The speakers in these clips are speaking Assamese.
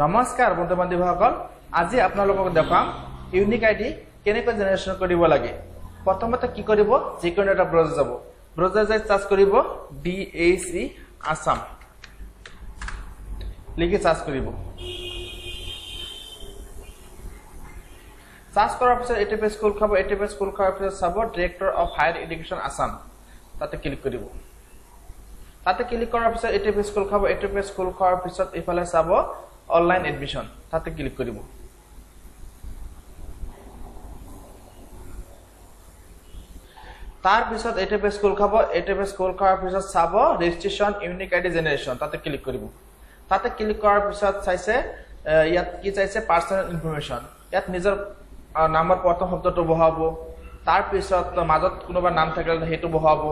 नमस्कार बंधु बान्धवीসকল আজি আপোনালোকক দেখাম ইউনিক আইডি কেনেকৈ জেনাৰেশন কৰিব লাগে। প্ৰথমতে কি কৰিব, যিকোনো এটা ব্ৰাউজাৰ যাব, ব্ৰাউজাৰ যাই সাৰ্চ কৰিব DAC আসাম লিখি সাৰ্চ কৰিব। সাৰ্চ কৰাৰ পিছত এটা পেজ খোল খাব, এটা পেজ খোল খোৱাৰ পিছত চাব director of higher education Assam, তাতে ক্লিক কৰিব। তাতে ক্লিক কৰাৰ পিছত এটা পেজ খোল খাব, এটা পেজ খোল খোৱাৰ পিছত ইফালে চাব অনলাইন এডমিশন, তাতে ক্লিক কৰিব। তাৰ পিছত এটা পেজ খোল খাব, এটা পেজ খোল খাওয়াৰ পিছত চাব ৰেজিস্ট্ৰেশন ইউনিক আইডি জেনাৰেশন, তাতে ক্লিক কৰিব। তাতে ক্লিক কৰাৰ পিছত চাইছে ইয়াত কি চাইছে পাৰ্সোনাল ইনফৰমেশন, ইয়াত নিজৰ নামৰ প্ৰথম শব্দটো বহাব, তাৰ পিছত মাজত কোনোবা নাম থাকিলে সেইটো বহাব,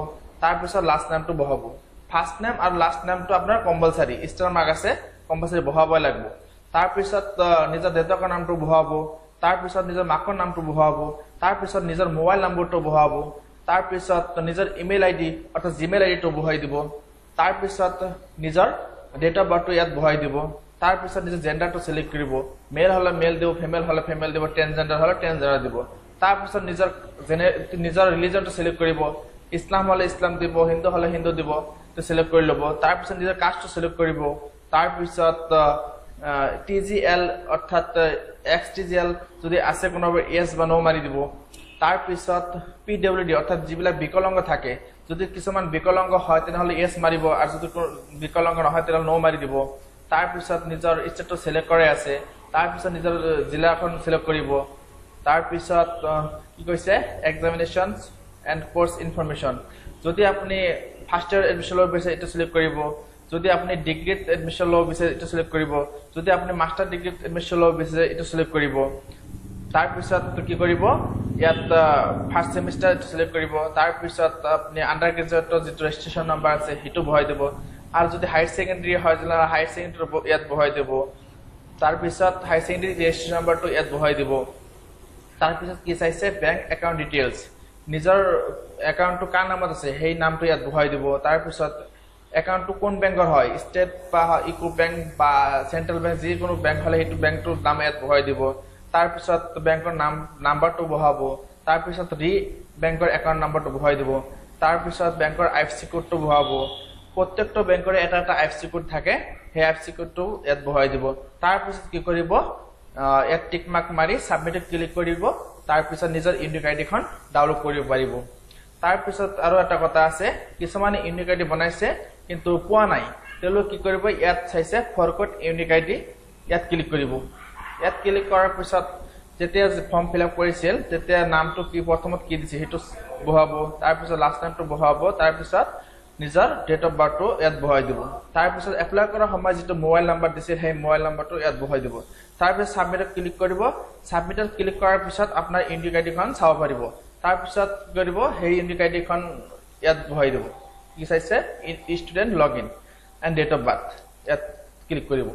তাৰ পিছত লাস্ট নামটো বহাব। ফাৰ্স্ট নেম আৰু লাস্ট নামটো আপোনাৰ কম্পালসাৰি, স্টাৰ মাৰ্ক আছে কম্পালসাৰি বহাবই লাগিব। তাৰ পিছত নিজৰ দেউতাকৰ নামটো বহাব, তাৰ পিছত নিজৰ মাকৰ নামটো বহাব, তাৰ পিছত নিজৰ মোবাইল নম্বৰটো বহাব, তাৰ পিছত নিজৰ ইমেইল আইডি অৰ্থাৎ জিমেইল আইডিটো বহাই দিব, তাৰ পিছত নিজৰ ডেট অফ বাৰ্থটো ইয়াত বহাই দিব, তাৰ পিছত নিজৰ জেন্ডাৰটো সিলেক্ট কৰিব, মেল হলে মেল দিব, ফিমেল হলে ফিমেল দিব, ট্ৰান্সজেন্ডাৰ হলে ট্ৰান্সজেন্ডাৰ দিব। তাৰ পিছত নিজৰ ৰিলিজনটো সিলেক্ট কৰিব, ইসলাম হলে ইসলাম দিব, হিন্দু হলে হিন্দু দিব, তো সিলেক্ট কৰি ল'ব। তাৰ পিছত নিজৰ কাষ্টটো সিলেক্ট কৰিব, তাৰ পিছত TGL অর্থাৎ XTGL যদি আছে কোনোবা ইয়েস বা নো মারি দিব। তার পিছত PWD অর্থাৎ যিবিলাক বিকলাঙ্গ থাকে, যদি কিছুমান বিকলাঙ্গ হয় তেনেহলে ইয়েস মারিব, আর যদি বিকলাঙ্গ নহয় তেনেহলে নো মারি দিব। তার পিছত নিজৰ স্টেটটো সিলেক্ট কৰে আছে, তাৰ পিছত নিজৰ জিলাখন সিলেক্ট কৰিব। তাৰ পিছত কি কৈছে এক্সামিনেশন এন্ড কোৰ্স ইনফৰমেশন, যদি আপনি ফাৰ্স্ট ইয়াৰ এডমিশন লব বিচাৰে এটা সিলেক্ট কৰিব, যদি আপনি ডিগ্ৰিত এডমিশন লব বিচাৰে এটা সিলেক্ট কৰিব, যদি আপনি মাস্টাৰ ডিগ্ৰিত এডমিশন লব বিচাৰে এটা সিলেক্ট কৰিব। তাৰ পিছত কি কৰিব, ইয়াত ফাৰ্স্ট সেমিস্টাৰ সিলেক্ট কৰিব, তাৰ পিছত আপনি আন্ডাৰ গ্ৰাজুয়েটৰ যেটো রেজিস্ট্রেশন নাম্বার আছে সেইটো বহাই দিব, আর যদি হায়ার সেকেন্ডারি হয় তাহলে হায়ার সেকেন্ডারি ইয়াত বহাই দিব, তার পিছত হায়ার সেকেন্ডারি রেজিস্ট্রেশন নাম্বারটো ইয়াত বহাই দিব। তার পিছত কি চাইছে ব্যাংক একাউন্ট ডিটেইলস, নিজৰ একাউন্টটো কাৰ নামত আছে সেই নামটো ইয়াত বহাই দিব। তাৰ পিছত একাউন্টটো কোন ব্যাংকৰ হয়, স্টেট বা ইকো ব্যাংক বা সেন্ট্ৰাল ব্যাংক, যে কোনো ব্যাংক হলে সেইটো ব্যাংকটোৰ নাম ইয়াত বহাই দিব। তাৰ পিছত ব্যাংকৰ নাম্বাৰটো বহাব, তাৰ পিছত ব্যাংকৰ একাউন্ট নাম্বাৰটো বহাই দিব, তাৰ পিছত ব্যাংকৰ IFSC কোডটো বহাব। প্ৰত্যেকটা ব্যাংকৰে এটা এটা IFSC কোড থাকে, সেই IFSC কোডটো ইয়াত বহাই দিব। তার পিছত কি কৰিব, ইয়াত টিক মাৰ্ক মাৰি সাবমিটত ক্লিক কৰিব। তাৰ পিছত নিজৰ ইউনিক আইডিখন ডাউনলোড কৰিব পাৰিব। তাৰ পিছত আৰু এটা কথা আছে, কিছুমানে ইউনিক আইডি বনাইছে কিন্তু পোৱা নাই, তেওঁলোকে কি কৰিব, ইয়াত চাইছে ফৰগট ইউনিক আইডি, ইয়াত ক্লিক কৰিব। ইয়াত ক্লিক কৰাৰ পিছত যেতিয়া ফৰ্ম ফিল আপ কৰিছিল তেতিয়া নামটো কি প্ৰথমত কি দিছে সেইটো বহাব, তাৰ পিছত লাস্ট নামটো বহাব, তাৰ পিছত নিজৰ ডেট অফ বাৰ্থটো ইয়াত বহাই দিব। তাৰ পিছত এপ্লাই কৰাৰ সময় যেটো মোবাইল নাম্বাৰ দিছিল সেই মোবাইল নাম্বাৰটো ইয়াত বহাই দিব। তাৰ পিছত সাবমিটত ক্লিক কৰিব। সাবমিটত ক্লিক কৰাৰ পিছত আপোনাৰ ইউনিক আইডিখন চাব পাৰিব। তাৰ পিছত কি কৰিব, সেই ইউনিক আইডিখন ইয়াত বহাই দিব। কি চাইছে student login and date of birth, ইয়াত ক্লিক কৰিব।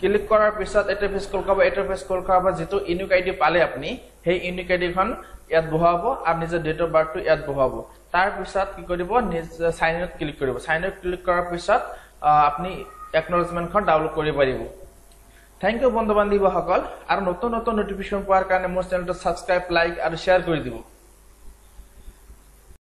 ক্লিক কৰাৰ পিছত এটা পেজ খোল খাব, এটা পেজ খোল খোৱাৰ পিছত যেটো ইউনিক আইডি পালে আপনি সেই ইউনিক আইডিখন ইয়াত বহাব আৰু নিজৰ ডেট অফ বাৰ্থটো ইয়াত বহাব। তাৰ পিছত কি কৰিব, সাইন ইনত ক্লিক কৰিব। সাইন ইনত ক্লিক কৰাৰ পিছত আপনি একনলেজমেন্টখন ডাউনলোড কৰিব পাৰিব। থ্যাংক ইউ বন্ধু বান্ধৱীসকল, আৰু নতুন নতুন নোটিফিকেশন পোৱাৰ কাৰণে মোৰ চেনেলটো সাবস্ক্ৰাইব, লাইক আৰু শেয়াৰ কৰি দিব।